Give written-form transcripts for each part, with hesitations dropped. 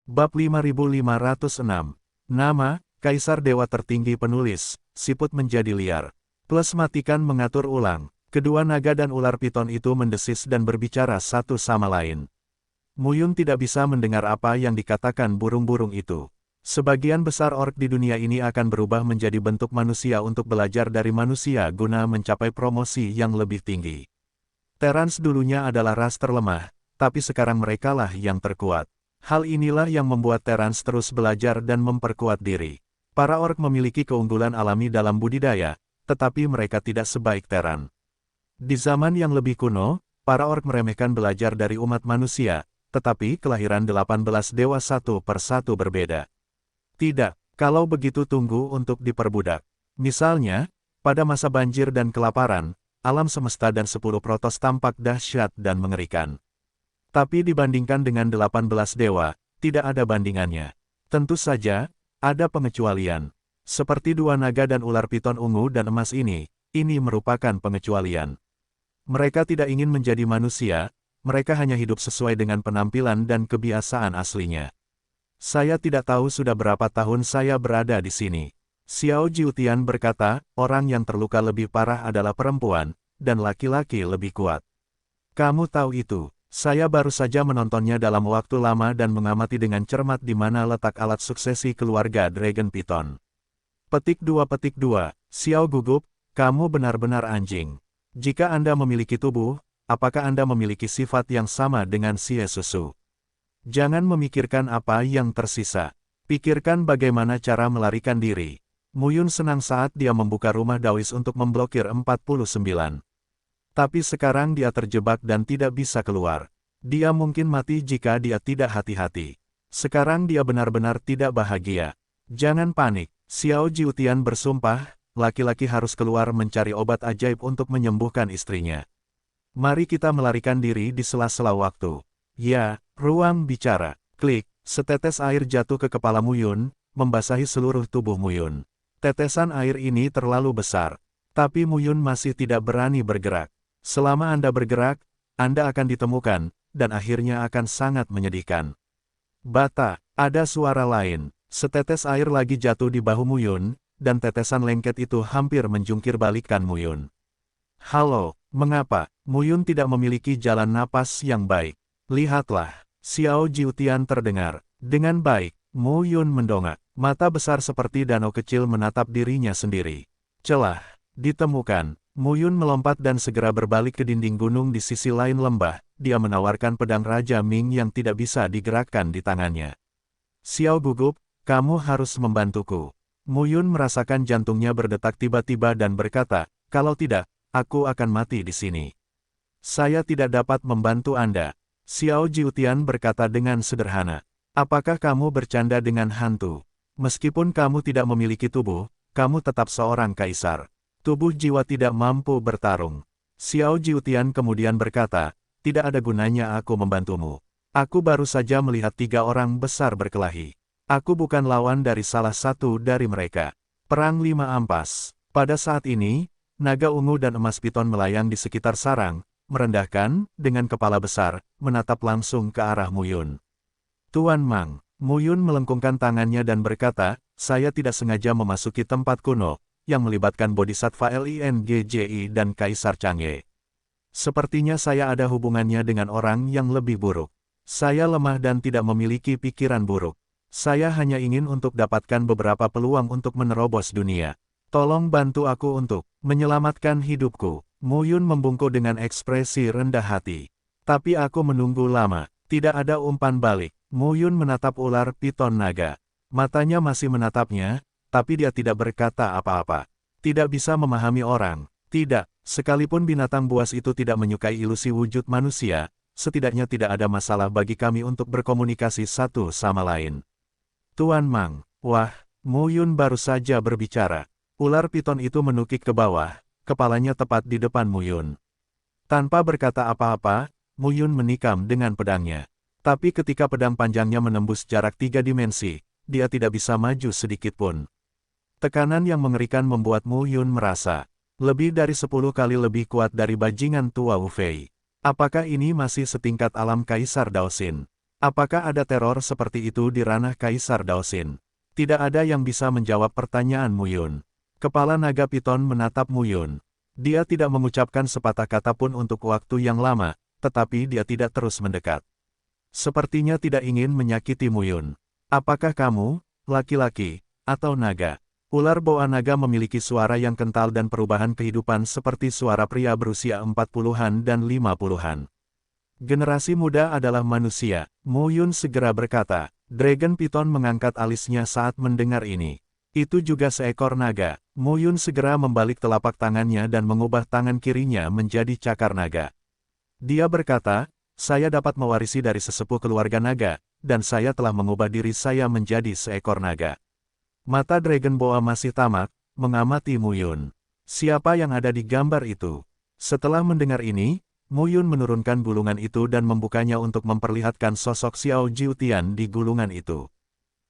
Bab 5506. Nama, Kaisar Dewa Tertinggi Penulis, siput menjadi liar. Plus matikan mengatur ulang. Kedua naga dan ular piton itu mendesis dan berbicara satu sama lain. Muyun tidak bisa mendengar apa yang dikatakan burung-burung itu. Sebagian besar ork di dunia ini akan berubah menjadi bentuk manusia untuk belajar dari manusia guna mencapai promosi yang lebih tinggi. Terans dulunya adalah ras terlemah, tapi sekarang merekalah yang terkuat. Hal inilah yang membuat Terans terus belajar dan memperkuat diri. Para ork memiliki keunggulan alami dalam budidaya, tetapi mereka tidak sebaik Teran. Di zaman yang lebih kuno, para ork meremehkan belajar dari umat manusia, tetapi kelahiran 18 dewa satu per satu berbeda. Tidak, kalau begitu tunggu untuk diperbudak. Misalnya, pada masa banjir dan kelaparan, alam semesta dan 10 protos tampak dahsyat dan mengerikan. Tapi dibandingkan dengan 18 dewa, tidak ada bandingannya. Tentu saja, ada pengecualian. Seperti dua naga dan ular piton ungu dan emas ini merupakan pengecualian. Mereka tidak ingin menjadi manusia, mereka hanya hidup sesuai dengan penampilan dan kebiasaan aslinya. Saya tidak tahu sudah berapa tahun saya berada di sini. Xiao Jiutian berkata, orang yang terluka lebih parah adalah perempuan, dan laki-laki lebih kuat. Kamu tahu itu. Saya baru saja menontonnya dalam waktu lama dan mengamati dengan cermat di mana letak alat suksesi keluarga Dragon Piton. Petik 2. Xiao gugup, kamu benar-benar anjing. Jika Anda memiliki tubuh, apakah Anda memiliki sifat yang sama dengan Xie Susu? Jangan memikirkan apa yang tersisa. Pikirkan bagaimana cara melarikan diri. Muyun senang saat dia membuka rumah Daois untuk memblokir 49. Tapi sekarang dia terjebak dan tidak bisa keluar. Dia mungkin mati jika dia tidak hati-hati. Sekarang dia benar-benar tidak bahagia. Jangan panik, Xiao Jiutian bersumpah, laki-laki harus keluar mencari obat ajaib untuk menyembuhkan istrinya. Mari kita melarikan diri di sela-sela waktu. Ya, ruang bicara. Klik, setetes air jatuh ke kepala Muyun, membasahi seluruh tubuh Muyun. Tetesan air ini terlalu besar. Tapi Muyun masih tidak berani bergerak. Selama Anda bergerak, Anda akan ditemukan, dan akhirnya akan sangat menyedihkan. Bata, ada suara lain. Setetes air lagi jatuh di bahu Muyun, dan tetesan lengket itu hampir menjungkir balikkan Muyun. Halo, mengapa? Muyun tidak memiliki jalan napas yang baik. Lihatlah, Xiao Jiutian terdengar. Dengan baik, Muyun mendongak. Mata besar seperti danau kecil menatap dirinya sendiri. Celah, ditemukan. Muyun melompat dan segera berbalik ke dinding gunung di sisi lain lembah. Dia menawarkan pedang Raja Ming yang tidak bisa digerakkan di tangannya. Xiao gugup, kamu harus membantuku. Muyun merasakan jantungnya berdetak tiba-tiba dan berkata, kalau tidak, aku akan mati di sini. Saya tidak dapat membantu Anda. Xiao Jiutian berkata dengan sederhana. Apakah kamu bercanda dengan hantu? Meskipun kamu tidak memiliki tubuh, kamu tetap seorang kaisar. Tubuh jiwa tidak mampu bertarung. Xiao Jiutian kemudian berkata, tidak ada gunanya aku membantumu. Aku baru saja melihat 3 orang besar berkelahi. Aku bukan lawan dari salah satu dari mereka. Perang 5 ampas. Pada saat ini, naga ungu dan emas piton melayang di sekitar sarang, merendahkan, dengan kepala besar, menatap langsung ke arah Muyun. Tuan Mang, Muyun melengkungkan tangannya dan berkata, saya tidak sengaja memasuki tempat kuno, yang melibatkan Bodhisattva Lingji dan Kaisar Chang'e. Sepertinya saya ada hubungannya dengan orang yang lebih buruk. Saya lemah dan tidak memiliki pikiran buruk. Saya hanya ingin untuk dapatkan beberapa peluang untuk menerobos dunia. Tolong bantu aku untuk menyelamatkan hidupku. Muyun membungkuk dengan ekspresi rendah hati. Tapi aku menunggu lama. Tidak ada umpan balik. Muyun menatap ular piton naga. Matanya masih menatapnya, tapi dia tidak berkata apa-apa. Tidak bisa memahami orang. Tidak, sekalipun binatang buas itu tidak menyukai ilusi wujud manusia, setidaknya tidak ada masalah bagi kami untuk berkomunikasi satu sama lain. Tuan Mang, wah, Muyun baru saja berbicara. Ular piton itu menukik ke bawah, kepalanya tepat di depan Muyun. Tanpa berkata apa-apa, Muyun menikam dengan pedangnya. Tapi ketika pedang panjangnya menembus jarak 3 dimensi, dia tidak bisa maju sedikit pun. Tekanan yang mengerikan membuat Muyun merasa lebih dari 10 kali lebih kuat dari bajingan tua Wu Fei. Apakah ini masih setingkat alam Kaisar Daoxin? Apakah ada teror seperti itu di ranah Kaisar Daosin? Tidak ada yang bisa menjawab pertanyaan Muyun. Kepala naga piton menatap Muyun. Dia tidak mengucapkan sepatah kata pun untuk waktu yang lama, tetapi dia tidak terus mendekat. Sepertinya tidak ingin menyakiti Muyun. Apakah kamu, laki-laki, atau naga? Ular boa naga memiliki suara yang kental dan perubahan kehidupan seperti suara pria berusia 40-an dan 50-an. Generasi muda adalah manusia, Muyun segera berkata. Dragon Piton mengangkat alisnya saat mendengar ini. Itu juga seekor naga. Muyun segera membalik telapak tangannya dan mengubah tangan kirinya menjadi cakar naga. Dia berkata, saya dapat mewarisi dari sesepuh keluarga naga, dan saya telah mengubah diri saya menjadi seekor naga. Mata Dragon Boa masih tamak, mengamati Muyun. Siapa yang ada di gambar itu? Setelah mendengar ini, Muyun menurunkan gulungan itu dan membukanya untuk memperlihatkan sosok Xiao Jiutian di gulungan itu.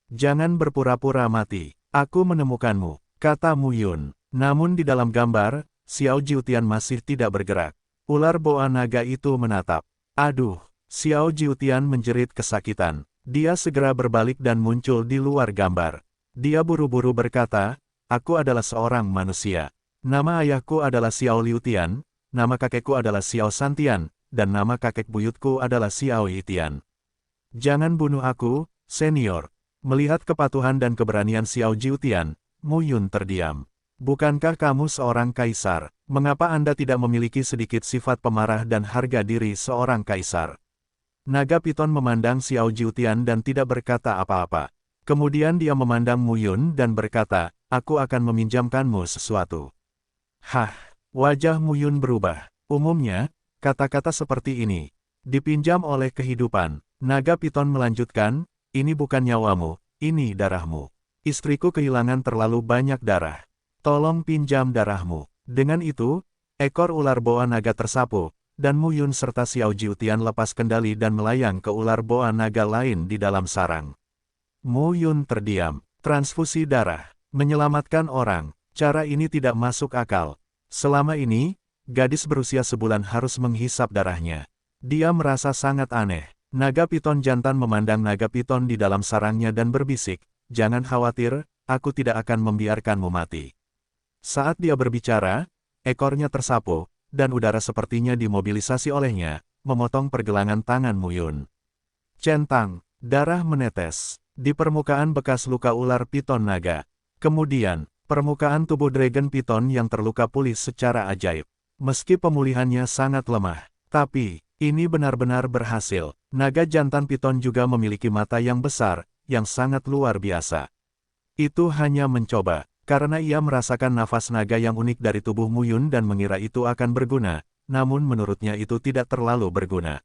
Jangan berpura-pura mati, aku menemukanmu, kata Muyun. Namun di dalam gambar, Xiao Jiutian masih tidak bergerak. Ular boa naga itu menatap. Aduh, Xiao Jiutian menjerit kesakitan. Dia segera berbalik dan muncul di luar gambar. Dia buru-buru berkata, aku adalah seorang manusia. Nama ayahku adalah Xiao Liutian. Nama kakekku adalah Xiao Santian, dan nama kakek buyutku adalah Xiao Yitian. Jangan bunuh aku, senior. Melihat kepatuhan dan keberanian Xiao Jiutian, Muyun terdiam. Bukankah kamu seorang kaisar? Mengapa Anda tidak memiliki sedikit sifat pemarah dan harga diri seorang kaisar? Naga Piton memandang Xiao Jiutian dan tidak berkata apa-apa. Kemudian dia memandang Muyun dan berkata, aku akan meminjamkanmu sesuatu. Hah? Wajah Muyun berubah. Umumnya, kata-kata seperti ini dipinjam oleh kehidupan. Naga Piton melanjutkan, ini bukan nyawamu, ini darahmu. Istriku kehilangan terlalu banyak darah. Tolong pinjam darahmu. Dengan itu, ekor ular boa naga tersapu, dan Muyun serta Xiao Jiutian lepas kendali dan melayang ke ular boa naga lain di dalam sarang. Muyun terdiam. Transfusi darah. Menyelamatkan orang. Cara ini tidak masuk akal. Selama ini, gadis berusia sebulan harus menghisap darahnya. Dia merasa sangat aneh. Naga Piton jantan memandang naga Piton di dalam sarangnya dan berbisik, jangan khawatir, aku tidak akan membiarkanmu mati. Saat dia berbicara, ekornya tersapu, dan udara sepertinya dimobilisasi olehnya, memotong pergelangan tangan Muyun. Centang, darah menetes. Di permukaan bekas luka ular Piton naga. Kemudian, permukaan tubuh Dragon Piton yang terluka pulih secara ajaib. Meski pemulihannya sangat lemah, tapi ini benar-benar berhasil. Naga jantan Piton juga memiliki mata yang besar, yang sangat luar biasa. Itu hanya mencoba, karena ia merasakan nafas naga yang unik dari tubuh Muyun dan mengira itu akan berguna, namun menurutnya itu tidak terlalu berguna.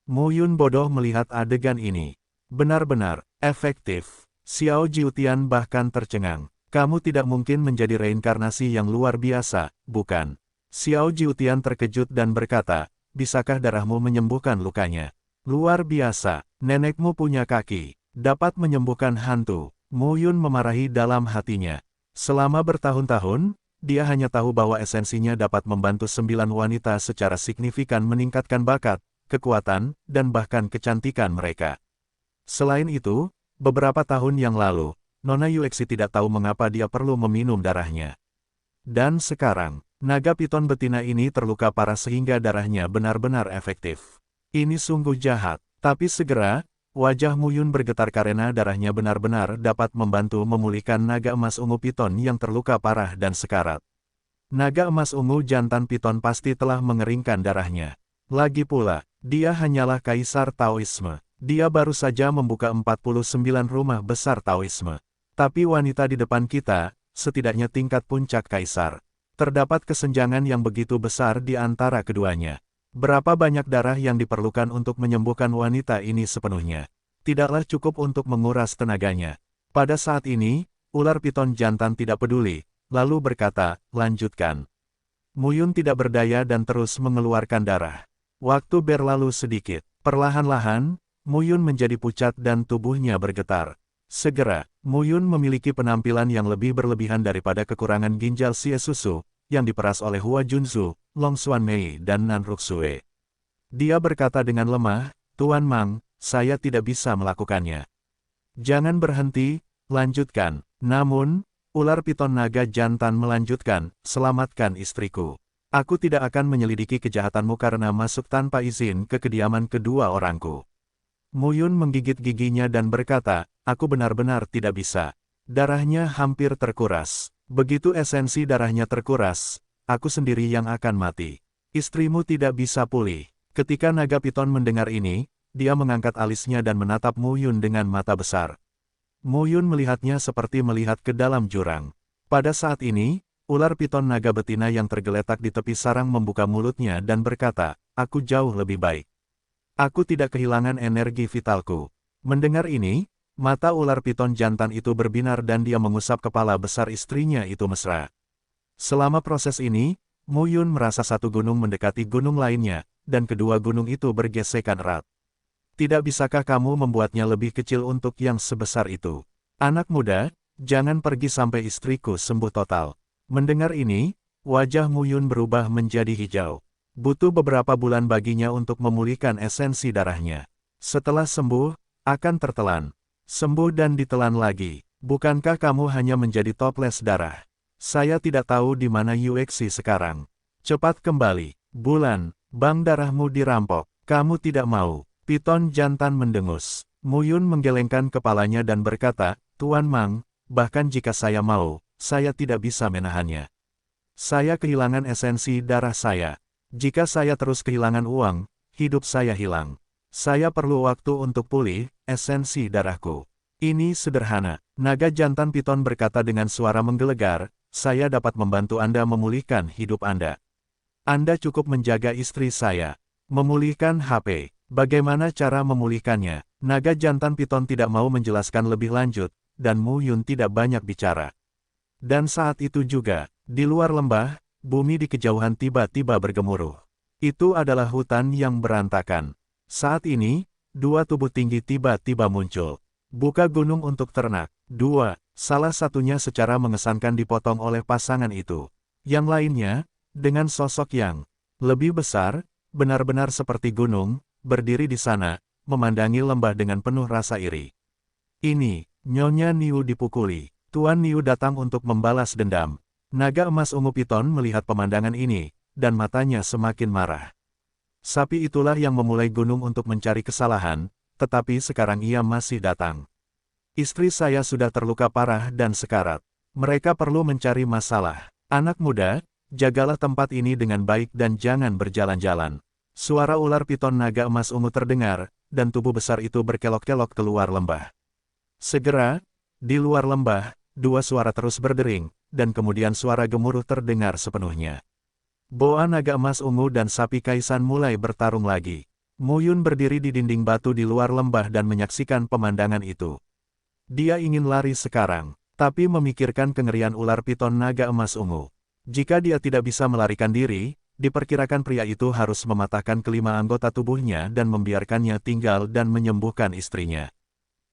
Muyun bodoh melihat adegan ini. Benar-benar efektif. Xiao Jiutian bahkan tercengang. Kamu tidak mungkin menjadi reinkarnasi yang luar biasa, bukan? Xiao Jiutian terkejut dan berkata, bisakah darahmu menyembuhkan lukanya? Luar biasa, nenekmu punya kaki, dapat menyembuhkan hantu. Muyun memarahi dalam hatinya. Selama bertahun-tahun, dia hanya tahu bahwa esensinya dapat membantu 9 wanita secara signifikan meningkatkan bakat, kekuatan, dan bahkan kecantikan mereka. Selain itu, beberapa tahun yang lalu, Nona Yuexi tidak tahu mengapa dia perlu meminum darahnya. Dan sekarang, naga Piton betina ini terluka parah sehingga darahnya benar-benar efektif. Ini sungguh jahat, tapi segera, wajah Muyun bergetar karena darahnya benar-benar dapat membantu memulihkan naga emas ungu Piton yang terluka parah dan sekarat. Naga emas ungu jantan Piton pasti telah mengeringkan darahnya. Lagi pula, dia hanyalah kaisar Taoisme. Dia baru saja membuka 49 rumah besar Taoisme. Tapi wanita di depan kita, setidaknya tingkat puncak kaisar. Terdapat kesenjangan yang begitu besar di antara keduanya. Berapa banyak darah yang diperlukan untuk menyembuhkan wanita ini sepenuhnya? Tidaklah cukup untuk menguras tenaganya. Pada saat ini, ular Piton jantan tidak peduli, lalu berkata, lanjutkan. Muyun tidak berdaya dan terus mengeluarkan darah. Waktu berlalu sedikit. Perlahan-lahan, Muyun menjadi pucat dan tubuhnya bergetar. Segera, Muyun memiliki penampilan yang lebih berlebihan daripada kekurangan ginjal sie susu, yang diperas oleh Hua Junzu, Long Xuan Mei dan Nan Ruxue. Dia berkata dengan lemah, Tuan Mang, saya tidak bisa melakukannya. Jangan berhenti, lanjutkan. Namun, ular piton naga jantan melanjutkan, selamatkan istriku. Aku tidak akan menyelidiki kejahatanmu karena masuk tanpa izin ke kediaman kedua orangku. Mu Yun menggigit giginya dan berkata, aku benar-benar tidak bisa. Darahnya hampir terkuras. Begitu esensi darahnya terkuras, aku sendiri yang akan mati. Istrimu tidak bisa pulih. Ketika naga piton mendengar ini, dia mengangkat alisnya dan menatap Mu Yun dengan mata besar. Mu Yun melihatnya seperti melihat ke dalam jurang. Pada saat ini, ular piton naga betina yang tergeletak di tepi sarang membuka mulutnya dan berkata, aku jauh lebih baik. Aku tidak kehilangan energi vitalku. Mendengar ini, mata ular piton jantan itu berbinar dan dia mengusap kepala besar istrinya itu mesra. Selama proses ini, Mu Yun merasa satu gunung mendekati gunung lainnya, dan kedua gunung itu bergesekan erat. Tidak bisakah kamu membuatnya lebih kecil untuk yang sebesar itu? Anak muda, jangan pergi sampai istriku sembuh total. Mendengar ini, wajah Mu Yun berubah menjadi hijau. Butuh beberapa bulan baginya untuk memulihkan esensi darahnya. Setelah sembuh, akan tertelan. Sembuh dan ditelan lagi. Bukankah kamu hanya menjadi toples darah? Saya tidak tahu di mana Yuexi sekarang. Cepat kembali. Bulan, bank darahmu dirampok. Kamu tidak mau. Piton jantan mendengus. Mu Yun menggelengkan kepalanya dan berkata, Tuan Mang, bahkan jika saya mau, saya tidak bisa menahannya. Saya kehilangan esensi darah saya. Jika saya terus kehilangan uang, hidup saya hilang. Saya perlu waktu untuk pulih, esensi darahku. Ini sederhana. Naga jantan piton berkata dengan suara menggelegar, saya dapat membantu Anda memulihkan hidup Anda. Anda cukup menjaga istri saya. Memulihkan HP. Bagaimana cara memulihkannya? Naga jantan piton tidak mau menjelaskan lebih lanjut, dan Mu Yun tidak banyak bicara. Dan saat itu juga, di luar lembah, bumi di kejauhan tiba-tiba bergemuruh. Itu adalah hutan yang berantakan. Saat ini, dua tubuh tinggi tiba-tiba muncul. Buka gunung untuk ternak. Salah satunya secara mengesankan dipotong oleh pasangan itu. Yang lainnya, dengan sosok yang lebih besar, benar-benar seperti gunung, berdiri di sana, memandangi lembah dengan penuh rasa iri. Ini, Nyonya Niu dipukuli. Tuan Niu datang untuk membalas dendam. Naga emas ungu piton melihat pemandangan ini, dan matanya semakin marah. Sapi itulah yang memulai gunung untuk mencari kesalahan, tetapi sekarang ia masih datang. Istri saya sudah terluka parah dan sekarat. Mereka perlu mencari masalah. Anak muda, jagalah tempat ini dengan baik dan jangan berjalan-jalan. Suara ular piton naga emas ungu terdengar, dan tubuh besar itu berkelok-kelok keluar lembah. Segera, di luar lembah, dua suara terus berdering, dan kemudian suara gemuruh terdengar sepenuhnya. Boa naga emas ungu dan sapi kaisan mulai bertarung lagi. Mu Yun berdiri di dinding batu di luar lembah dan menyaksikan pemandangan itu. Dia ingin lari sekarang, tapi memikirkan kengerian ular piton naga emas ungu. Jika dia tidak bisa melarikan diri, diperkirakan pria itu harus mematahkan kelima anggota tubuhnya dan membiarkannya tinggal dan menyembuhkan istrinya.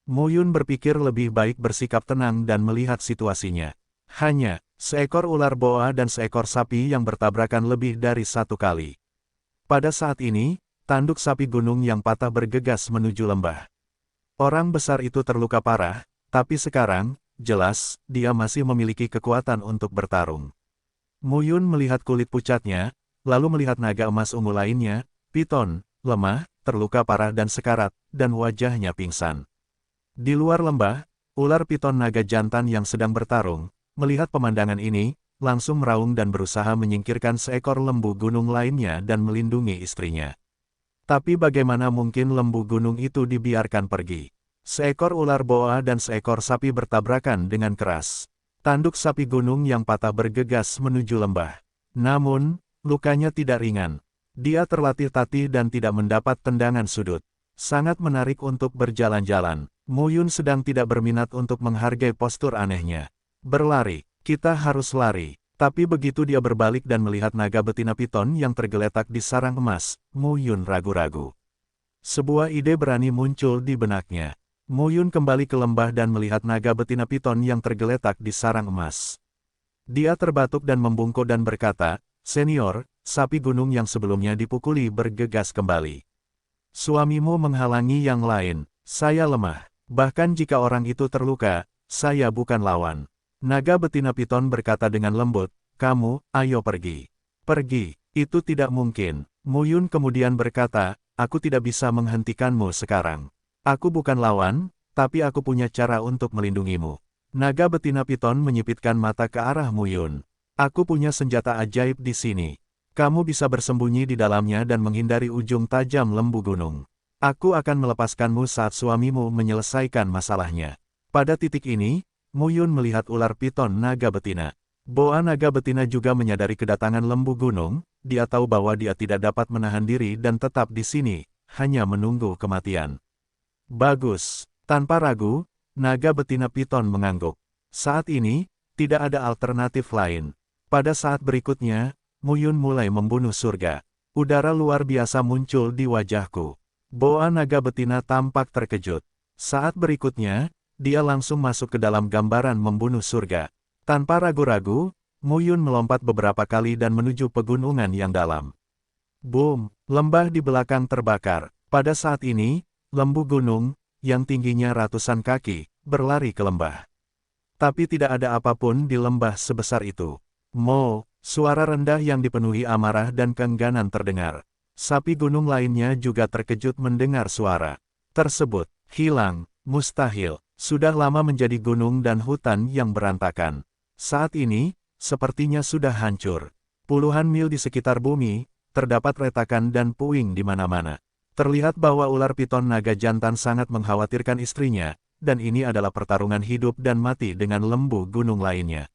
Mu Yun berpikir lebih baik bersikap tenang dan melihat situasinya. Hanya, seekor ular boa dan seekor sapi yang bertabrakan lebih dari satu kali. Pada saat ini, tanduk sapi gunung yang patah bergegas menuju lembah. Orang besar itu terluka parah, tapi sekarang, jelas, dia masih memiliki kekuatan untuk bertarung. Mu Yun melihat kulit pucatnya, lalu melihat naga emas ungu lainnya, piton, lemah, terluka parah dan sekarat, dan wajahnya pingsan. Di luar lembah, ular piton naga jantan yang sedang bertarung, melihat pemandangan ini, langsung meraung dan berusaha menyingkirkan seekor lembu gunung lainnya dan melindungi istrinya. Tapi bagaimana mungkin lembu gunung itu dibiarkan pergi? Seekor ular boa dan seekor sapi bertabrakan dengan keras. Tanduk sapi gunung yang patah bergegas menuju lembah. Namun, lukanya tidak ringan. Dia terlatih-tatih dan tidak mendapat tendangan sudut. Sangat menarik untuk berjalan-jalan. Mu Yun sedang tidak berminat untuk menghargai postur anehnya. Berlari, kita harus lari. Tapi begitu dia berbalik dan melihat naga betina piton yang tergeletak di sarang emas, Mu Yun ragu-ragu. Sebuah ide berani muncul di benaknya. Mu Yun kembali ke lembah dan melihat naga betina piton yang tergeletak di sarang emas. Dia terbatuk dan membungkuk dan berkata, Senior, sapi gunung yang sebelumnya dipukuli bergegas kembali. Suamimu menghalangi yang lain. Saya lemah. Bahkan jika orang itu terluka, saya bukan lawan. Naga betina piton berkata dengan lembut, kamu, ayo pergi. Pergi, itu tidak mungkin. Mu Yun kemudian berkata, aku tidak bisa menghentikanmu sekarang. Aku bukan lawan, tapi aku punya cara untuk melindungimu. Naga betina piton menyipitkan mata ke arah Mu Yun. Aku punya senjata ajaib di sini. Kamu bisa bersembunyi di dalamnya dan menghindari ujung tajam lembu gunung. Aku akan melepaskanmu saat suamimu menyelesaikan masalahnya. Pada titik ini, Mu Yun melihat ular piton naga betina. Boa naga betina juga menyadari kedatangan lembu gunung, dia tahu bahwa dia tidak dapat menahan diri dan tetap di sini, hanya menunggu kematian. Bagus, tanpa ragu, naga betina piton mengangguk. Saat ini, tidak ada alternatif lain. Pada saat berikutnya, Mu Yun mulai membunuh surga. Udara luar biasa muncul di wajahku. Boa naga betina tampak terkejut. Saat berikutnya, dia langsung masuk ke dalam gambaran membunuh surga. Tanpa ragu-ragu, Mu Yun melompat beberapa kali dan menuju pegunungan yang dalam. Boom! Lembah di belakang terbakar. Pada saat ini, lembu gunung, yang tingginya ratusan kaki, berlari ke lembah. Tapi tidak ada apapun di lembah sebesar itu. Mo! Suara rendah yang dipenuhi amarah dan keengganan terdengar. Sapi gunung lainnya juga terkejut mendengar suara tersebut. Hilang, mustahil, sudah lama menjadi gunung dan hutan yang berantakan. Saat ini, sepertinya sudah hancur. Puluhan mil di sekitar bumi, terdapat retakan dan puing di mana-mana. Terlihat bahwa ular piton naga jantan sangat mengkhawatirkan istrinya, dan ini adalah pertarungan hidup dan mati dengan lembu gunung lainnya.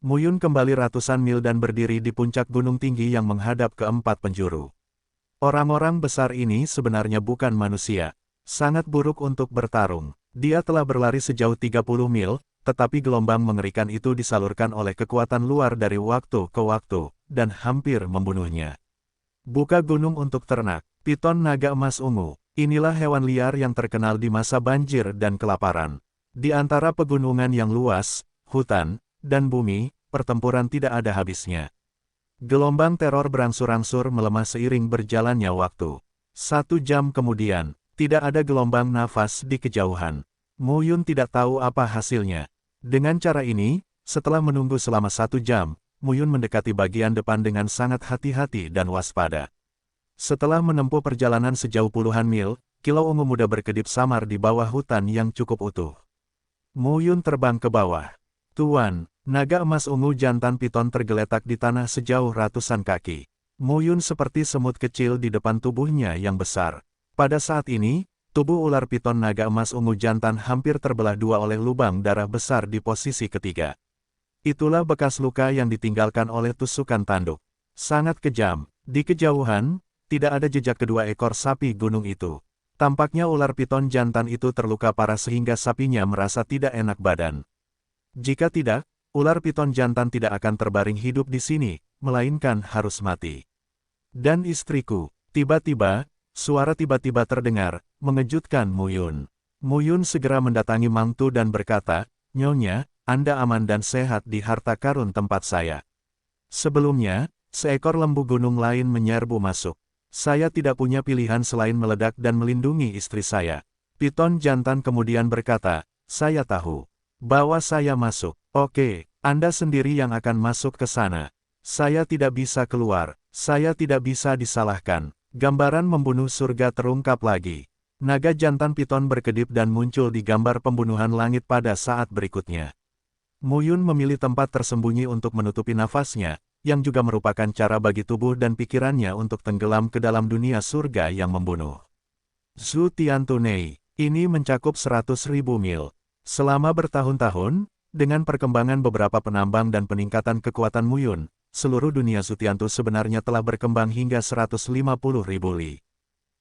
Mu Yun kembali ratusan mil dan berdiri di puncak gunung tinggi yang menghadap ke empat penjuru. Orang-orang besar ini sebenarnya bukan manusia. Sangat buruk untuk bertarung. Dia telah berlari sejauh 30 mil, tetapi gelombang mengerikan itu disalurkan oleh kekuatan luar dari waktu ke waktu, dan hampir membunuhnya. Buka gunung untuk ternak. Piton naga emas ungu. Inilah hewan liar yang terkenal di masa banjir dan kelaparan. Di antara pegunungan yang luas, hutan, dan bumi, pertempuran tidak ada habisnya. Gelombang teror berangsur-angsur melemah seiring berjalannya waktu. 1 jam kemudian, tidak ada gelombang nafas di kejauhan. Mu Yun tidak tahu apa hasilnya. Dengan cara ini, setelah menunggu selama 1 jam, Mu Yun mendekati bagian depan dengan sangat hati-hati dan waspada. Setelah menempuh perjalanan sejauh puluhan mil, kilau ungu muda berkedip samar di bawah hutan yang cukup utuh. Mu Yun terbang ke bawah. Tuan, naga emas ungu jantan piton tergeletak di tanah sejauh ratusan kaki. Mu Yun seperti semut kecil di depan tubuhnya yang besar. Pada saat ini, tubuh ular piton naga emas ungu jantan hampir terbelah dua oleh lubang darah besar di posisi ketiga. Itulah bekas luka yang ditinggalkan oleh tusukan tanduk. Sangat kejam. Di kejauhan, tidak ada jejak kedua ekor sapi gunung itu. Tampaknya ular piton jantan itu terluka parah sehingga sapinya merasa tidak enak badan. Jika tidak, ular piton jantan tidak akan terbaring hidup di sini, melainkan harus mati. Dan istriku, tiba-tiba, suara tiba-tiba terdengar, mengejutkan Mu Yun. Mu Yun segera mendatangi mantu dan berkata, Nyonya, Anda aman dan sehat di harta karun tempat saya. Sebelumnya, seekor lembu gunung lain menyerbu masuk. Saya tidak punya pilihan selain meledak dan melindungi istri saya. Piton jantan kemudian berkata, saya tahu bahwa saya masuk. Oke, Anda sendiri yang akan masuk ke sana. Saya tidak bisa keluar. Saya tidak bisa disalahkan. Gambaran membunuh surga terungkap lagi. Naga jantan piton berkedip dan muncul di gambar pembunuhan langit pada saat berikutnya. Mu Yun memilih tempat tersembunyi untuk menutupi nafasnya, yang juga merupakan cara bagi tubuh dan pikirannya untuk tenggelam ke dalam dunia surga yang membunuh. Zhu Tiantunei, ini mencakup 100.000 mil. Selama bertahun-tahun, dengan perkembangan beberapa penambang dan peningkatan kekuatan Mu Yun, seluruh dunia Zutiantu sebenarnya telah berkembang hingga 150.000 li.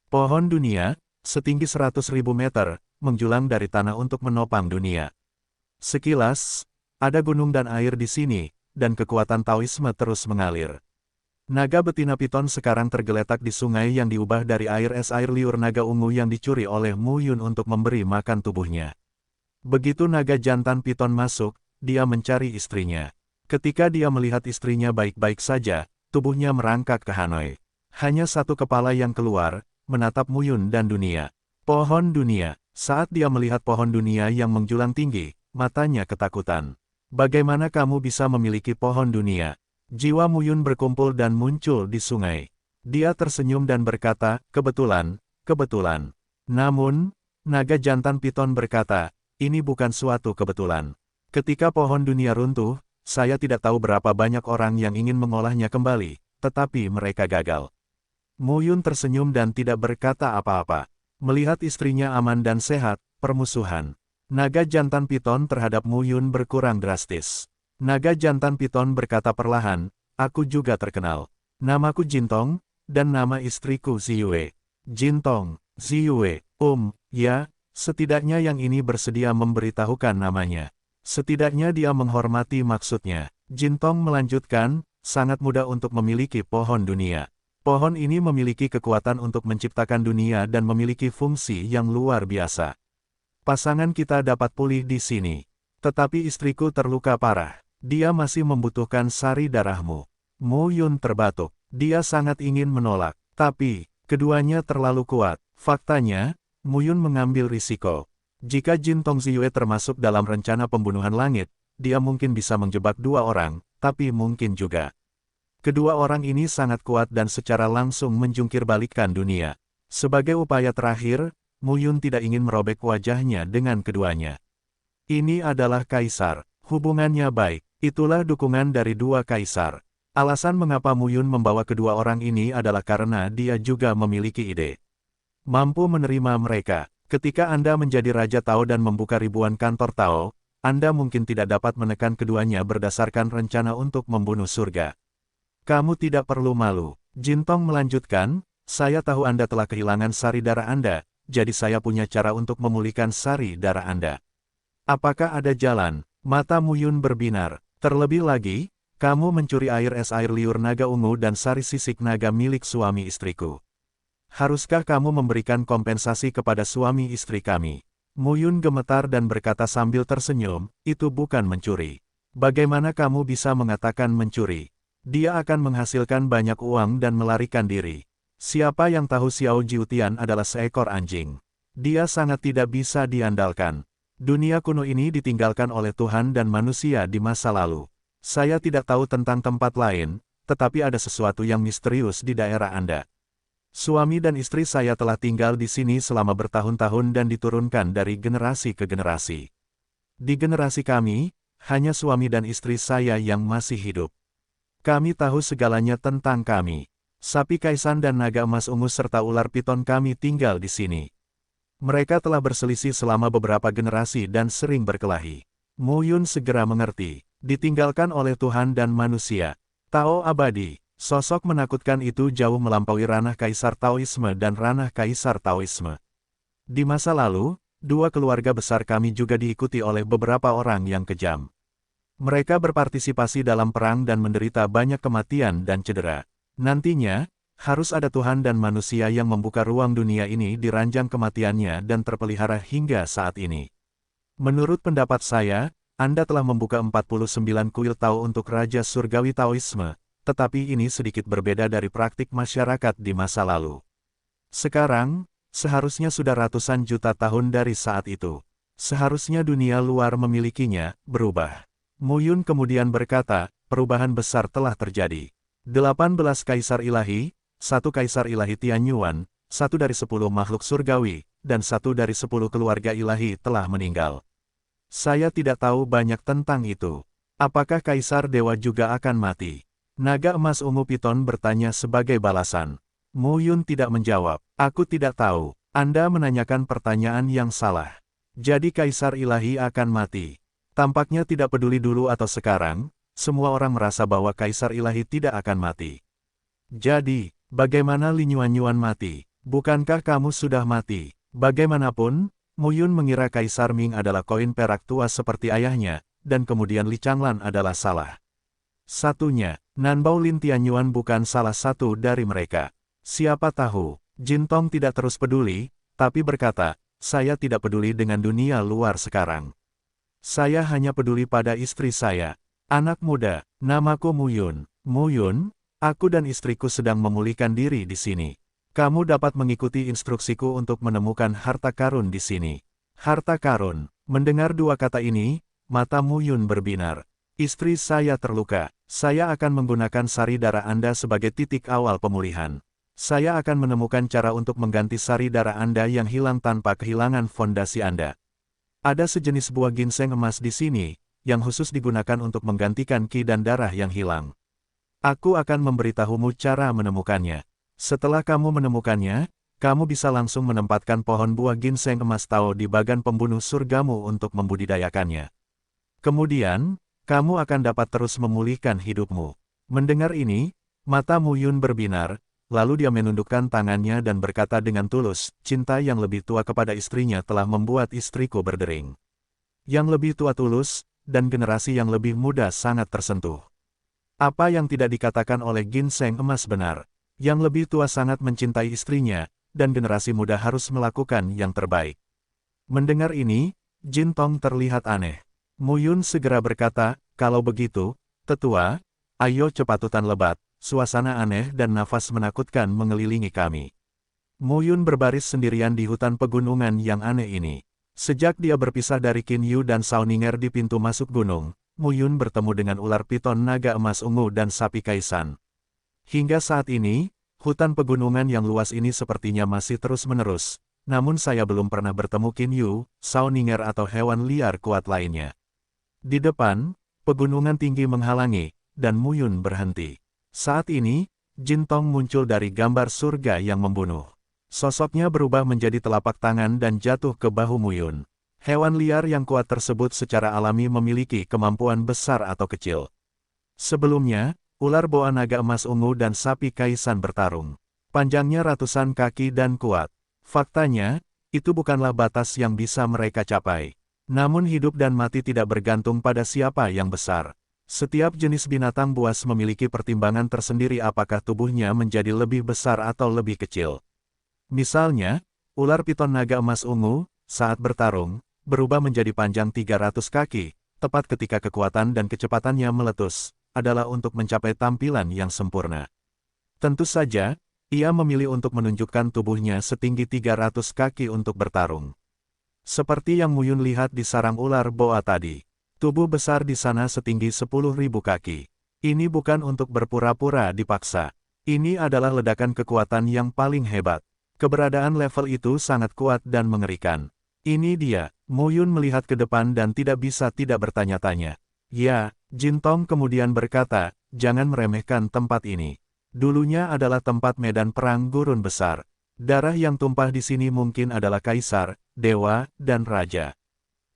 Pohon dunia, setinggi 100.000 meter, menjulang dari tanah untuk menopang dunia. Sekilas, ada gunung dan air di sini, dan kekuatan Taoisme terus mengalir. Naga betina piton sekarang tergeletak di sungai yang diubah dari air es air liur naga ungu yang dicuri oleh Mu Yun untuk memberi makan tubuhnya. Begitu naga jantan piton masuk, dia mencari istrinya. Ketika dia melihat istrinya baik-baik saja, tubuhnya merangkak ke Hanoi. Hanya satu kepala yang keluar, menatap Muyun dan dunia. Pohon dunia. Saat dia melihat pohon dunia yang menjulang tinggi, matanya ketakutan. Bagaimana kamu bisa memiliki pohon dunia? Jiwa Muyun berkumpul dan muncul di sungai. Dia tersenyum dan berkata, kebetulan. Namun, naga jantan piton berkata, ini bukan suatu kebetulan. Ketika pohon dunia runtuh, saya tidak tahu berapa banyak orang yang ingin mengolahnya kembali, tetapi mereka gagal. Muyun tersenyum dan tidak berkata apa-apa. Melihat istrinya aman dan sehat, permusuhan naga jantan piton terhadap Muyun berkurang drastis. Naga jantan piton berkata perlahan, aku juga terkenal. Namaku Jintong, dan nama istriku Ziyue. Jintong, Ziyue, ya, setidaknya yang ini bersedia memberitahukan namanya. Setidaknya dia menghormati maksudnya. Jintong melanjutkan, sangat mudah untuk memiliki pohon dunia. Pohon ini memiliki kekuatan untuk menciptakan dunia dan memiliki fungsi yang luar biasa. Pasangan kita dapat pulih di sini. Tetapi istriku terluka parah. Dia masih membutuhkan sari darahmu. Muyun terbatuk. Dia sangat ingin menolak. Tapi, keduanya terlalu kuat. Faktanya, Muyun mengambil risiko. Jika Jintong Ziyue termasuk dalam rencana pembunuhan langit, dia mungkin bisa menjebak dua orang, tapi mungkin juga. Kedua orang ini sangat kuat dan secara langsung menjungkir balikkan dunia. Sebagai upaya terakhir, Muyun tidak ingin merobek wajahnya dengan keduanya. Ini adalah kaisar. Hubungannya baik. Itulah dukungan dari dua kaisar. Alasan mengapa Muyun membawa kedua orang ini adalah karena dia juga memiliki ide. Mampu menerima mereka. Ketika Anda menjadi Raja Tao dan membuka ribuan kantor Tao, Anda mungkin tidak dapat menekan keduanya berdasarkan rencana untuk membunuh surga. Kamu tidak perlu malu. Jintong melanjutkan, saya tahu Anda telah kehilangan sari darah Anda, jadi saya punya cara untuk memulihkan sari darah Anda. Apakah ada jalan? Mata Muyun berbinar. Terlebih lagi, kamu mencuri air es air liur naga ungu dan sari sisik naga milik suami istriku. Haruskah kamu memberikan kompensasi kepada suami istri kami? Muyun gemetar dan berkata sambil tersenyum, itu bukan mencuri. Bagaimana kamu bisa mengatakan mencuri? Dia akan menghasilkan banyak uang dan melarikan diri. Siapa yang tahu Xiao Jiutian adalah seekor anjing? Dia sangat tidak bisa diandalkan. Dunia kuno ini ditinggalkan oleh Tuhan dan manusia di masa lalu. Saya tidak tahu tentang tempat lain, tetapi ada sesuatu yang misterius di daerah Anda. Suami dan istri saya telah tinggal di sini selama bertahun-tahun dan diturunkan dari generasi ke generasi. Di generasi kami, hanya suami dan istri saya yang masih hidup. Kami tahu segalanya tentang kami. Sapi kaisan dan naga emas ungu serta ular piton kami tinggal di sini. Mereka telah berselisih selama beberapa generasi dan sering berkelahi. Muyun segera mengerti, ditinggalkan oleh Tuhan dan manusia. Tao abadi, sosok menakutkan itu jauh melampaui ranah kaisar Taoisme dan ranah kaisar Taoisme. Di masa lalu, dua keluarga besar kami juga diikuti oleh beberapa orang yang kejam. Mereka berpartisipasi dalam perang dan menderita banyak kematian dan cedera. Nantinya, harus ada Tuhan dan manusia yang membuka ruang dunia ini di ranjang kematiannya dan terpelihara hingga saat ini. Menurut pendapat saya, Anda telah membuka 49 kuil Tao untuk Raja Surgawi Taoisme, tetapi ini sedikit berbeda dari praktik masyarakat di masa lalu. Sekarang, seharusnya sudah ratusan juta tahun dari saat itu. Seharusnya dunia luar memilikinya, berubah. Muyun kemudian berkata, perubahan besar telah terjadi. 18 kaisar ilahi, 1 kaisar ilahi Tianyuan, 1 dari 10 makhluk surgawi, dan 1 dari 10 keluarga ilahi telah meninggal. Saya tidak tahu banyak tentang itu. Apakah kaisar dewa juga akan mati? Naga emas ungu piton bertanya sebagai balasan. Muyun tidak menjawab. Aku tidak tahu. Anda menanyakan pertanyaan yang salah. Jadi kaisar ilahi akan mati. Tampaknya tidak peduli dulu atau sekarang, semua orang merasa bahwa kaisar ilahi tidak akan mati. Jadi, bagaimana Lin Yuanyuan mati? Bukankah kamu sudah mati? Bagaimanapun, Muyun mengira Kaisar Ming adalah koin perak tua seperti ayahnya, dan kemudian Li Changlan adalah salah satunya. Nanbao Lin Tianyuan bukan salah satu dari mereka. Siapa tahu, Jintong tidak terus peduli, tapi berkata, saya tidak peduli dengan dunia luar sekarang. Saya hanya peduli pada istri saya. Anak muda, namaku Muyun. Muyun, aku dan istriku sedang memulihkan diri di sini. Kamu dapat mengikuti instruksiku untuk menemukan harta karun di sini. Harta karun. Mendengar dua kata ini, mata Mu Yun berbinar. Istri saya terluka. Saya akan menggunakan sari darah Anda sebagai titik awal pemulihan. Saya akan menemukan cara untuk mengganti sari darah Anda yang hilang tanpa kehilangan fondasi Anda. Ada sejenis buah ginseng emas di sini, yang khusus digunakan untuk menggantikan ki dan darah yang hilang. Aku akan memberitahumu cara menemukannya. Setelah kamu menemukannya, kamu bisa langsung menempatkan pohon buah ginseng emas Tao di bagan pembunuh surgamu untuk membudidayakannya. Kemudian, kamu akan dapat terus memulihkan hidupmu. Mendengar ini, mata Mu Yun berbinar, lalu dia menundukkan tangannya dan berkata dengan tulus, cinta yang lebih tua kepada istrinya telah membuat istriku berdering. Yang lebih tua tulus, dan generasi yang lebih muda sangat tersentuh. Apa yang tidak dikatakan oleh ginseng emas benar. Yang lebih tua sangat mencintai istrinya, dan generasi muda harus melakukan yang terbaik. Mendengar ini, Jin Tong terlihat aneh. Mu Yun segera berkata, kalau begitu, tetua, ayo cepat hutan lebat, suasana aneh dan nafas menakutkan mengelilingi kami. Mu Yun berbaris sendirian di hutan pegunungan yang aneh ini. Sejak dia berpisah dari Qin Yu dan Sao Ninger di pintu masuk gunung, Mu Yun bertemu dengan ular piton naga emas ungu dan sapi kaisan. Hingga saat ini, hutan pegunungan yang luas ini sepertinya masih terus-menerus, namun saya belum pernah bertemu Qin Yu, Sao Ninger atau hewan liar kuat lainnya. Di depan, pegunungan tinggi menghalangi, dan Mu Yun berhenti. Saat ini, Jin Tong muncul dari gambar surga yang membunuh. Sosoknya berubah menjadi telapak tangan dan jatuh ke bahu Mu Yun. Hewan liar yang kuat tersebut secara alami memiliki kemampuan besar atau kecil. Sebelumnya, ular boa naga emas ungu dan sapi kaisan bertarung. Panjangnya ratusan kaki dan kuat. Faktanya, itu bukanlah batas yang bisa mereka capai. Namun hidup dan mati tidak bergantung pada siapa yang besar. Setiap jenis binatang buas memiliki pertimbangan tersendiri apakah tubuhnya menjadi lebih besar atau lebih kecil. Misalnya, ular piton naga emas ungu, saat bertarung, berubah menjadi panjang 300 kaki, tepat ketika kekuatan dan kecepatannya meletus, adalah untuk mencapai tampilan yang sempurna. Tentu saja, ia memilih untuk menunjukkan tubuhnya setinggi 300 kaki untuk bertarung. Seperti yang Mu Yun lihat di sarang ular boa tadi. Tubuh besar di sana setinggi 10.000 kaki. Ini bukan untuk berpura-pura dipaksa. Ini adalah ledakan kekuatan yang paling hebat. Keberadaan level itu sangat kuat dan mengerikan. Ini dia. Mu Yun melihat ke depan dan tidak bisa tidak bertanya-tanya. Ya, Jin Tong kemudian berkata, jangan meremehkan tempat ini. Dulunya adalah tempat medan perang gurun besar. Darah yang tumpah di sini mungkin adalah kaisar, dewa, dan raja.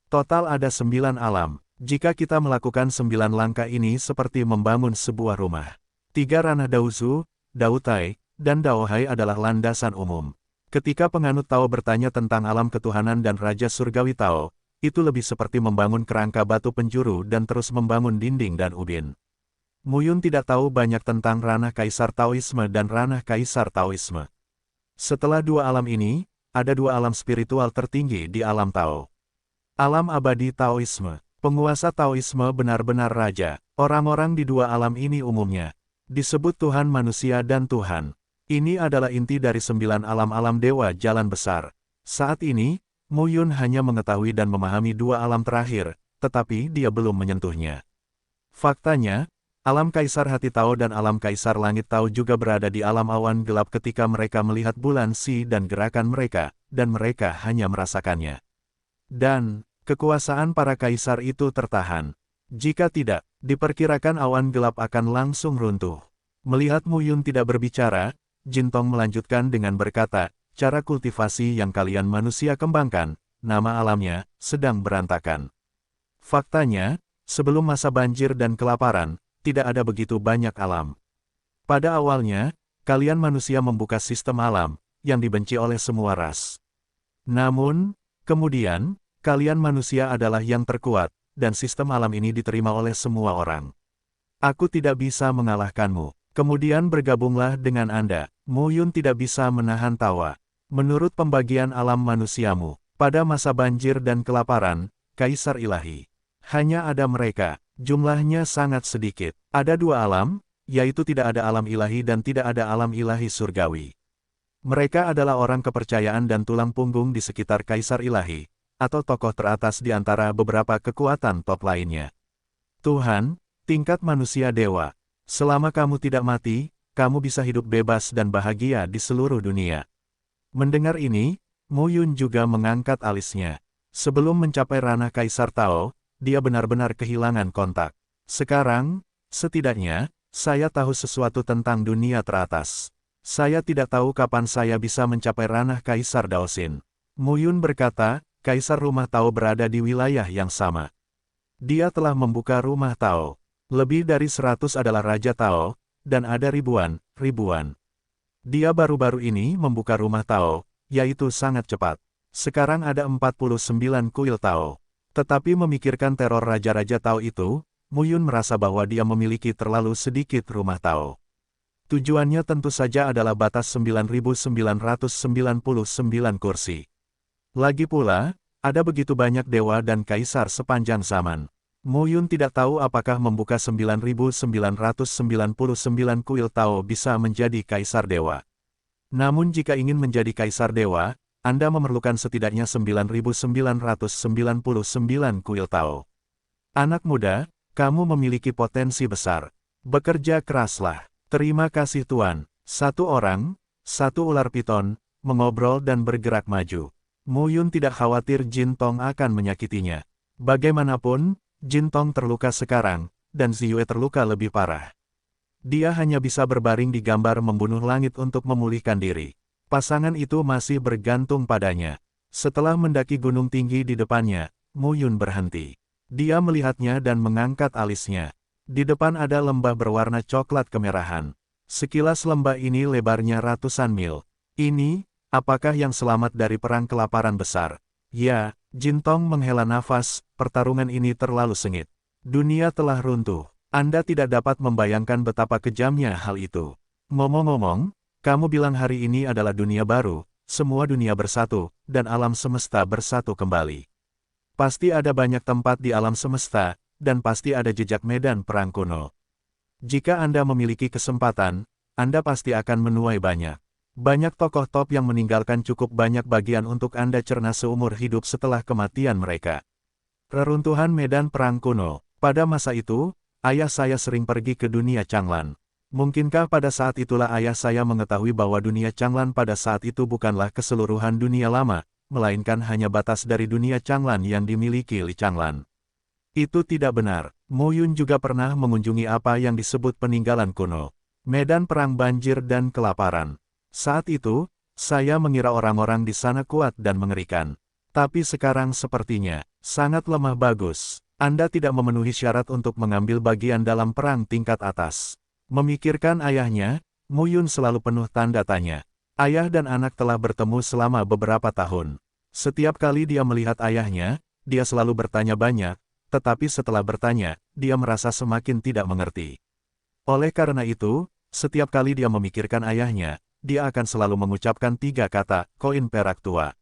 Total ada 9 alam. Jika kita melakukan 9 langkah ini seperti membangun sebuah rumah. 3 ranah Daozu, Daotai, dan Daohai adalah landasan umum. Ketika penganut Tao bertanya tentang alam ketuhanan dan Raja Surgawi Tao, itu lebih seperti membangun kerangka batu penjuru dan terus membangun dinding dan ubin. Mu Yun tidak tahu banyak tentang ranah Kaisar Taoisme dan ranah Kaisar Taoisme. Setelah 2 alam ini, ada 2 alam spiritual tertinggi di alam Tao. Alam abadi Taoisme. Penguasa Taoisme benar-benar raja. Orang-orang di 2 alam ini umumnya disebut Tuhan manusia dan Tuhan. Ini adalah inti dari 9 alam-alam dewa jalan besar. Saat ini, Mu Yun hanya mengetahui dan memahami 2 alam terakhir, tetapi dia belum menyentuhnya. Faktanya, alam Kaisar Hati Tao dan alam Kaisar Langit Tao juga berada di alam awan gelap ketika mereka melihat bulan Si dan gerakan mereka, dan mereka hanya merasakannya. Dan, kekuasaan para kaisar itu tertahan. Jika tidak, diperkirakan awan gelap akan langsung runtuh. Melihat Mu Yun tidak berbicara, Jin Tong melanjutkan dengan berkata, cara kultivasi yang kalian manusia kembangkan, nama alamnya, sedang berantakan. Faktanya, sebelum masa banjir dan kelaparan, tidak ada begitu banyak alam. Pada awalnya, kalian manusia membuka sistem alam, yang dibenci oleh semua ras. Namun, kemudian, kalian manusia adalah yang terkuat, dan sistem alam ini diterima oleh semua orang. Aku tidak bisa mengalahkanmu. Kemudian bergabunglah dengan Anda. Mu Yun tidak bisa menahan tawa. Menurut pembagian alam manusiamu, pada masa banjir dan kelaparan, Kaisar Ilahi, hanya ada mereka. Jumlahnya sangat sedikit. Ada 2 alam, yaitu tidak ada alam ilahi dan tidak ada alam ilahi surgawi. Mereka adalah orang kepercayaan dan tulang punggung di sekitar Kaisar Ilahi, atau tokoh teratas di antara beberapa kekuatan top lainnya. Tuhan, tingkat manusia dewa, selama kamu tidak mati, kamu bisa hidup bebas dan bahagia di seluruh dunia. Mendengar ini, Mu Yun juga mengangkat alisnya. Sebelum mencapai ranah Kaisar Tao, dia benar-benar kehilangan kontak. Sekarang, setidaknya, saya tahu sesuatu tentang dunia teratas. Saya tidak tahu kapan saya bisa mencapai ranah Kaisar Daosin. Mu Yun berkata, Kaisar Rumah Tao berada di wilayah yang sama. Dia telah membuka Rumah Tao. Lebih dari 100 adalah Raja Tao, dan ada ribuan. Dia baru-baru ini membuka Rumah Tao, yaitu sangat cepat. Sekarang ada 49 kuil Tao. Tetapi memikirkan teror Raja-Raja Tao itu, Mu Yun merasa bahwa dia memiliki terlalu sedikit Rumah Tao. Tujuannya tentu saja adalah batas 9.999 kursi. Lagi pula, ada begitu banyak dewa dan kaisar sepanjang zaman. Mu Yun tidak tahu apakah membuka 9.999 kuil Tao bisa menjadi kaisar dewa. Namun jika ingin menjadi kaisar dewa, Anda memerlukan setidaknya 9.999 kuil Tao. Anak muda, kamu memiliki potensi besar. Bekerja keraslah. Terima kasih Tuan. Satu orang, satu ular piton, mengobrol dan bergerak maju. Mu Yun tidak khawatir Jin Tong akan menyakitinya. Bagaimanapun, Jin Tong terluka sekarang, dan Ziyue terluka lebih parah. Dia hanya bisa berbaring di gambar membunuh langit untuk memulihkan diri. Pasangan itu masih bergantung padanya. Setelah mendaki gunung tinggi di depannya, Mu Yun berhenti. Dia melihatnya dan mengangkat alisnya. Di depan ada lembah berwarna coklat kemerahan. Sekilas lembah ini lebarnya ratusan mil. Ini, apakah yang selamat dari perang kelaparan besar? Ya, Jin Tong menghela nafas, pertarungan ini terlalu sengit. Dunia telah runtuh. Anda tidak dapat membayangkan betapa kejamnya hal itu. Ngomong-ngomong, kamu bilang hari ini adalah dunia baru, semua dunia bersatu, dan alam semesta bersatu kembali. Pasti ada banyak tempat di alam semesta, dan pasti ada jejak medan perang kuno. Jika Anda memiliki kesempatan, Anda pasti akan menuai banyak. Banyak tokoh top yang meninggalkan cukup banyak bagian untuk Anda cerna seumur hidup setelah kematian mereka. Reruntuhan medan perang kuno. Pada masa itu, ayah saya sering pergi ke dunia Changlan. Mungkinkah pada saat itulah ayah saya mengetahui bahwa dunia Changlan pada saat itu bukanlah keseluruhan dunia lama, melainkan hanya batas dari dunia Changlan yang dimiliki Li Changlan. Itu tidak benar. Mu Yun juga pernah mengunjungi apa yang disebut peninggalan kuno. Medan perang banjir dan kelaparan. Saat itu, saya mengira orang-orang di sana kuat dan mengerikan. Tapi sekarang sepertinya, sangat lemah bagus. Anda tidak memenuhi syarat untuk mengambil bagian dalam perang tingkat atas. Memikirkan ayahnya, Mu Yun selalu penuh tanda tanya. Ayah dan anak telah bertemu selama beberapa tahun. Setiap kali dia melihat ayahnya, dia selalu bertanya banyak, tetapi setelah bertanya, dia merasa semakin tidak mengerti. Oleh karena itu, setiap kali dia memikirkan ayahnya, dia akan selalu mengucapkan 3 kata, koin perak tua.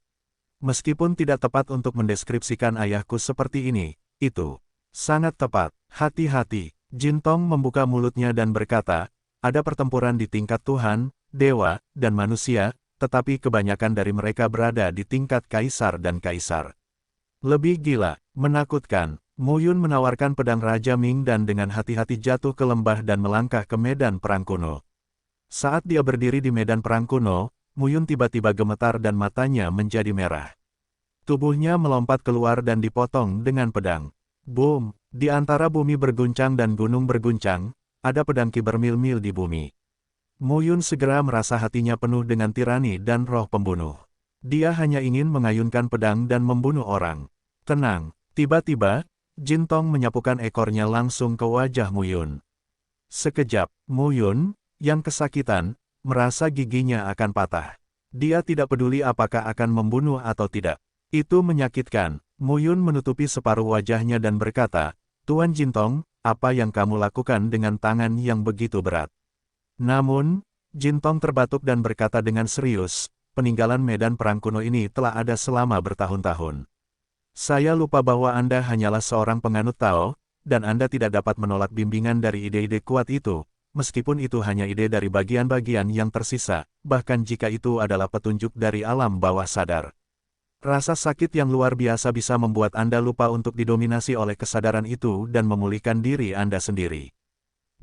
Meskipun tidak tepat untuk mendeskripsikan ayahku seperti ini, itu sangat tepat. Hati-hati. Jin Tong membuka mulutnya dan berkata, ada pertempuran di tingkat Tuhan, dewa, dan manusia, tetapi kebanyakan dari mereka berada di tingkat kaisar dan kaisar. Lebih gila, menakutkan. Mu Yun menawarkan pedang Raja Ming dan dengan hati-hati jatuh ke lembah dan melangkah ke medan perang kuno. Saat dia berdiri di medan perang kuno, Mu Yun tiba-tiba gemetar dan matanya menjadi merah. Tubuhnya melompat keluar dan dipotong dengan pedang. Boom! Di antara bumi berguncang dan gunung berguncang, ada pedangki bermil-mil di bumi. Mu Yun segera merasa hatinya penuh dengan tirani dan roh pembunuh. Dia hanya ingin mengayunkan pedang dan membunuh orang. Tenang, tiba-tiba, Jin Tong menyapukan ekornya langsung ke wajah Mu Yun. Sekejap, Mu Yun, yang kesakitan, merasa giginya akan patah. Dia tidak peduli apakah akan membunuh atau tidak. Itu menyakitkan. Mu Yun menutupi separuh wajahnya dan berkata, Tuan Jin Tong, apa yang kamu lakukan dengan tangan yang begitu berat? Namun, Jin Tong terbatuk dan berkata dengan serius, peninggalan medan perang kuno ini telah ada selama bertahun-tahun. Saya lupa bahwa Anda hanyalah seorang penganut Tao, dan Anda tidak dapat menolak bimbingan dari ide-ide kuat itu, meskipun itu hanya ide dari bagian-bagian yang tersisa, bahkan jika itu adalah petunjuk dari alam bawah sadar. Rasa sakit yang luar biasa bisa membuat Anda lupa untuk didominasi oleh kesadaran itu dan memulihkan diri Anda sendiri.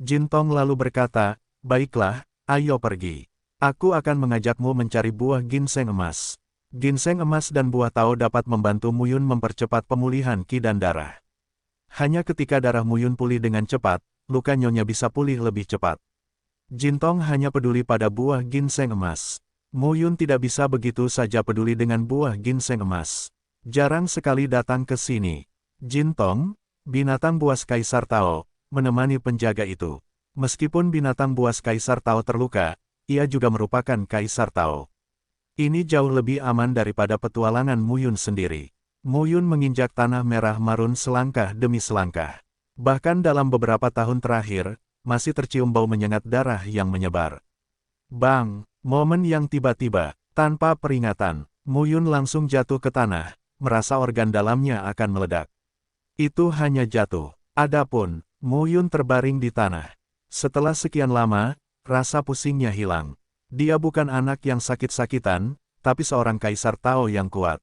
Jin Tong lalu berkata, "Baiklah, ayo pergi. Aku akan mengajakmu mencari buah ginseng emas. Ginseng emas dan buah tao dapat membantu Muyun mempercepat pemulihan ki dan darah. Hanya ketika darah Muyun pulih dengan cepat, luka nyonya bisa pulih lebih cepat." Jin Tong hanya peduli pada buah ginseng emas. Muyun tidak bisa begitu saja peduli dengan buah ginseng emas. Jarang sekali datang ke sini. Jin Tong, binatang buas Kaisar Tao, menemani penjaga itu. Meskipun binatang buas Kaisar Tao terluka, ia juga merupakan Kaisar Tao. Ini jauh lebih aman daripada petualangan Muyun sendiri. Muyun menginjak tanah merah marun selangkah demi selangkah. Bahkan dalam beberapa tahun terakhir, masih tercium bau menyengat darah yang menyebar. Bang! Momen yang tiba-tiba, tanpa peringatan, Muyun langsung jatuh ke tanah, merasa organ dalamnya akan meledak. Itu hanya jatuh. Adapun, Muyun terbaring di tanah. Setelah sekian lama, rasa pusingnya hilang. Dia bukan anak yang sakit-sakitan, tapi seorang Kaisar Tao yang kuat.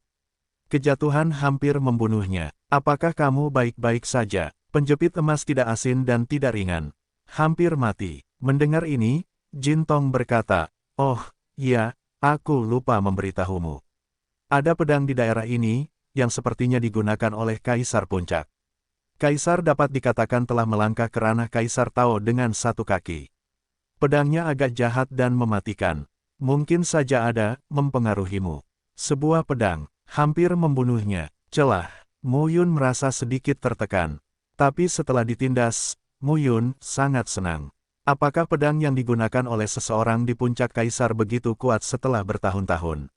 Kejatuhan hampir membunuhnya. "Apakah kamu baik-baik saja?" Penjepit emas tidak asin dan tidak ringan. "Hampir mati." Mendengar ini, Jin Tong berkata, "Oh, iya, aku lupa memberitahumu. Ada pedang di daerah ini, yang sepertinya digunakan oleh Kaisar Puncak. Kaisar dapat dikatakan telah melangkah ke ranah Kaisar Tao dengan satu kaki. Pedangnya agak jahat dan mematikan. Mungkin saja ada, mempengaruhimu. Sebuah pedang, hampir membunuhnya." Celah. Muyun merasa sedikit tertekan. Tapi setelah ditindas, Muyun sangat senang. Apakah pedang yang digunakan oleh seseorang di puncak Kaisar begitu kuat setelah bertahun-tahun?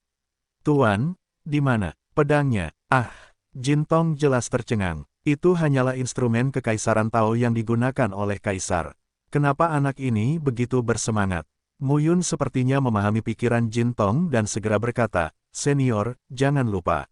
"Tuan, di mana pedangnya?" "Ah!" Jin Tong jelas tercengang. Itu hanyalah instrumen kekaisaran Tao yang digunakan oleh Kaisar. Kenapa anak ini begitu bersemangat? Muyun sepertinya memahami pikiran Jin Tong dan segera berkata, "Senior, jangan lupa.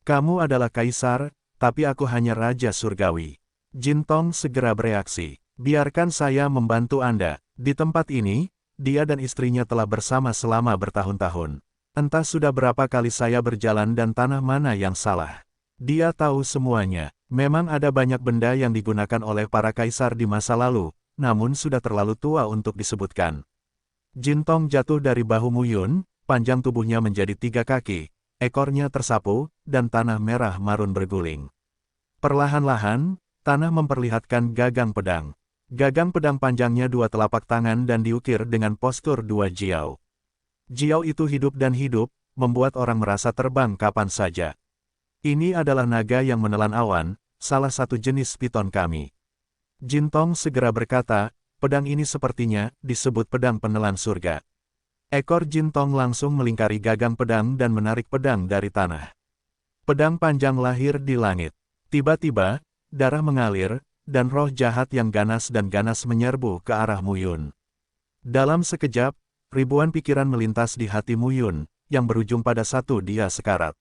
Kamu adalah Kaisar, tapi aku hanya Raja Surgawi." Jin Tong segera bereaksi, "Biarkan saya membantu Anda. Di tempat ini, dia dan istrinya telah bersama selama bertahun-tahun. Entah sudah berapa kali saya berjalan dan tanah mana yang salah. Dia tahu semuanya. Memang ada banyak benda yang digunakan oleh para kaisar di masa lalu, namun sudah terlalu tua untuk disebutkan." Jin Tong jatuh dari bahu Muyun, panjang tubuhnya menjadi 3 kaki, ekornya tersapu, dan tanah merah marun berguling. Perlahan-lahan, tanah memperlihatkan gagang pedang. Gagang pedang panjangnya 2 telapak tangan dan diukir dengan postur 2 jiao. Jiao itu hidup dan hidup, membuat orang merasa terbang kapan saja. "Ini adalah naga yang menelan awan, salah satu jenis piton kami." Jin Tong segera berkata, "Pedang ini sepertinya disebut pedang penelan surga." Ekor Jin Tong langsung melingkari gagang pedang dan menarik pedang dari tanah. Pedang panjang lahir di langit. Tiba-tiba, darah mengalir, dan roh jahat yang ganas dan ganas menyerbu ke arah Muyun. Dalam sekejap, ribuan pikiran melintas di hati Muyun, yang berujung pada satu dia sekarat.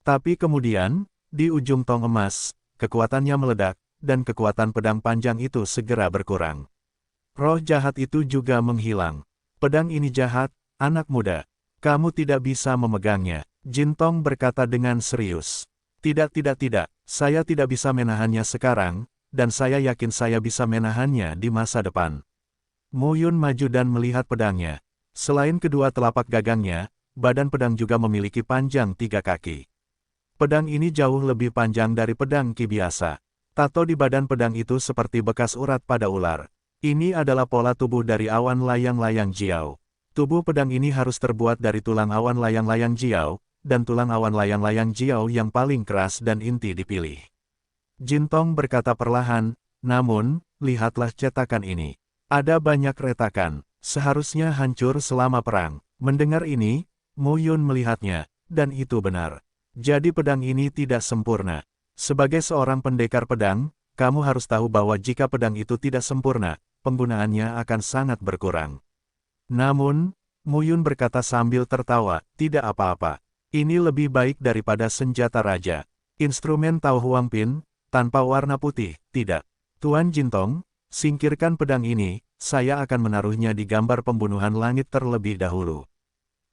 Tapi kemudian, di ujung tong emas, kekuatannya meledak, dan kekuatan pedang panjang itu segera berkurang. Roh jahat itu juga menghilang. "Pedang ini jahat, anak muda. Kamu tidak bisa memegangnya." Jin Tong berkata dengan serius. Tidak, saya tidak bisa menahannya sekarang, dan saya yakin saya bisa menahannya di masa depan." Muyun maju dan melihat pedangnya. Selain kedua telapak gagangnya, badan pedang juga memiliki panjang 3 kaki. Pedang ini jauh lebih panjang dari pedang ki biasa. Tato di badan pedang itu seperti bekas urat pada ular. Ini adalah pola tubuh dari awan layang-layang jiao. Tubuh pedang ini harus terbuat dari tulang awan layang-layang jiao, dan tulang awan layang-layang jiao yang paling keras dan inti dipilih. Jin Tong berkata perlahan, "Namun, lihatlah cetakan ini. Ada banyak retakan, seharusnya hancur selama perang." Mendengar ini, Muyun melihatnya, dan itu benar. Jadi pedang ini tidak sempurna. Sebagai seorang pendekar pedang, kamu harus tahu bahwa jika pedang itu tidak sempurna, penggunaannya akan sangat berkurang. Namun, Muyun berkata sambil tertawa, "Tidak apa-apa. Ini lebih baik daripada senjata raja. Instrumen Tao Huangpin, tanpa warna putih, tidak." "Tuan Jin Tong, Singkirkan pedang ini, saya akan menaruhnya di gambar pembunuhan langit terlebih dahulu.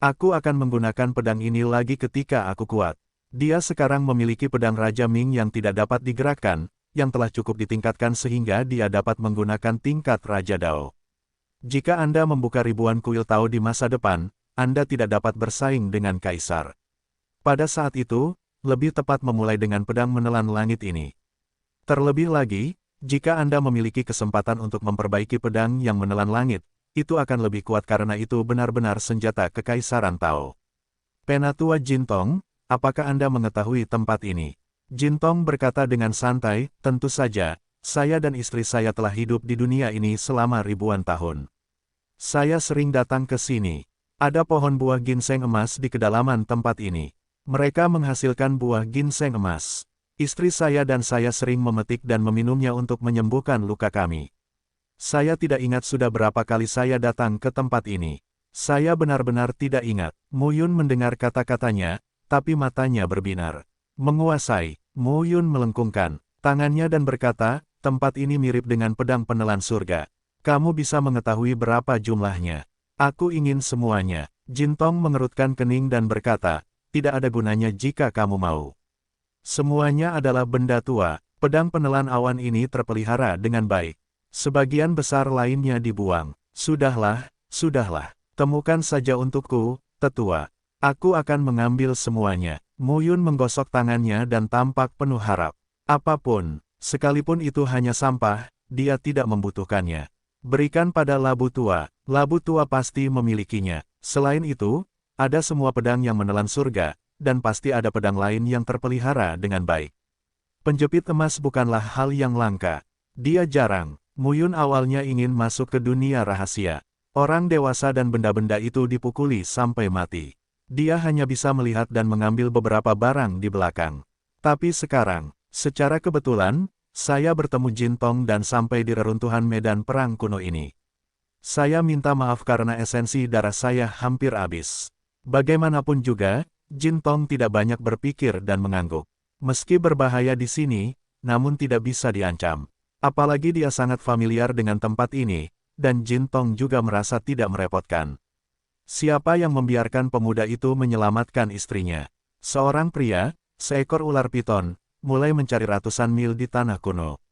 Aku akan menggunakan pedang ini lagi ketika aku kuat. Dia sekarang memiliki pedang Raja Ming yang tidak dapat digerakkan, yang telah cukup ditingkatkan sehingga dia dapat menggunakan tingkat Raja Dao. Jika Anda membuka ribuan kuil Tao di masa depan, Anda tidak dapat bersaing dengan Kaisar. Pada saat itu, lebih tepat memulai dengan pedang menelan langit ini. Terlebih lagi, jika Anda memiliki kesempatan untuk memperbaiki pedang yang menelan langit, itu akan lebih kuat karena itu benar-benar senjata Kekaisaran Tao. Penatua Jintong, apakah Anda mengetahui tempat ini? Jintong berkata dengan santai, tentu saja, saya dan istri saya telah hidup di dunia ini selama ribuan tahun. Saya sering datang ke sini. Ada pohon buah ginseng emas di kedalaman tempat ini. Mereka menghasilkan buah ginseng emas. Istri saya dan saya sering memetik dan meminumnya untuk menyembuhkan luka kami. Saya tidak ingat sudah berapa kali saya datang ke tempat ini. Saya benar-benar tidak ingat. Mu Yun mendengar kata-katanya, tapi matanya berbinar. Menguasai, Mu Yun melengkungkan tangannya dan berkata, tempat ini mirip dengan pedang penelan surga. Kamu bisa mengetahui berapa jumlahnya? Aku ingin semuanya. Jintong mengerutkan kening dan berkata, tidak ada gunanya jika kamu mau. Semuanya adalah benda tua. Pedang penelan awan ini terpelihara dengan baik. Sebagian besar lainnya dibuang. Sudahlah, sudahlah. Temukan saja untukku, tetua. Aku akan mengambil semuanya. Mu Yun menggosok tangannya dan tampak penuh harap. Apapun, sekalipun itu hanya sampah, dia tidak membutuhkannya. Berikan pada labu tua pasti memilikinya. Selain itu, ada semua pedang yang menelan surga, dan pasti ada pedang lain yang terpelihara dengan baik. Penjepit emas bukanlah hal yang langka. Dia jarang. Mu Yun awalnya ingin masuk ke dunia rahasia. Orang dewasa dan benda-benda itu dipukuli sampai mati. Dia hanya bisa melihat dan mengambil beberapa barang di belakang. Tapi sekarang, secara kebetulan, saya bertemu Jintong dan sampai di reruntuhan medan perang kuno ini. Saya minta maaf karena esensi darah saya hampir habis. Bagaimanapun juga, Jintong tidak banyak berpikir dan mengangguk. Meski berbahaya di sini, namun tidak bisa diancam. Apalagi dia sangat familiar dengan tempat ini, dan Jintong juga merasa tidak merepotkan. Siapa yang membiarkan pemuda itu menyelamatkan istrinya? Seorang pria, seekor ular piton, mulai mencari ratusan mil di tanah kuno.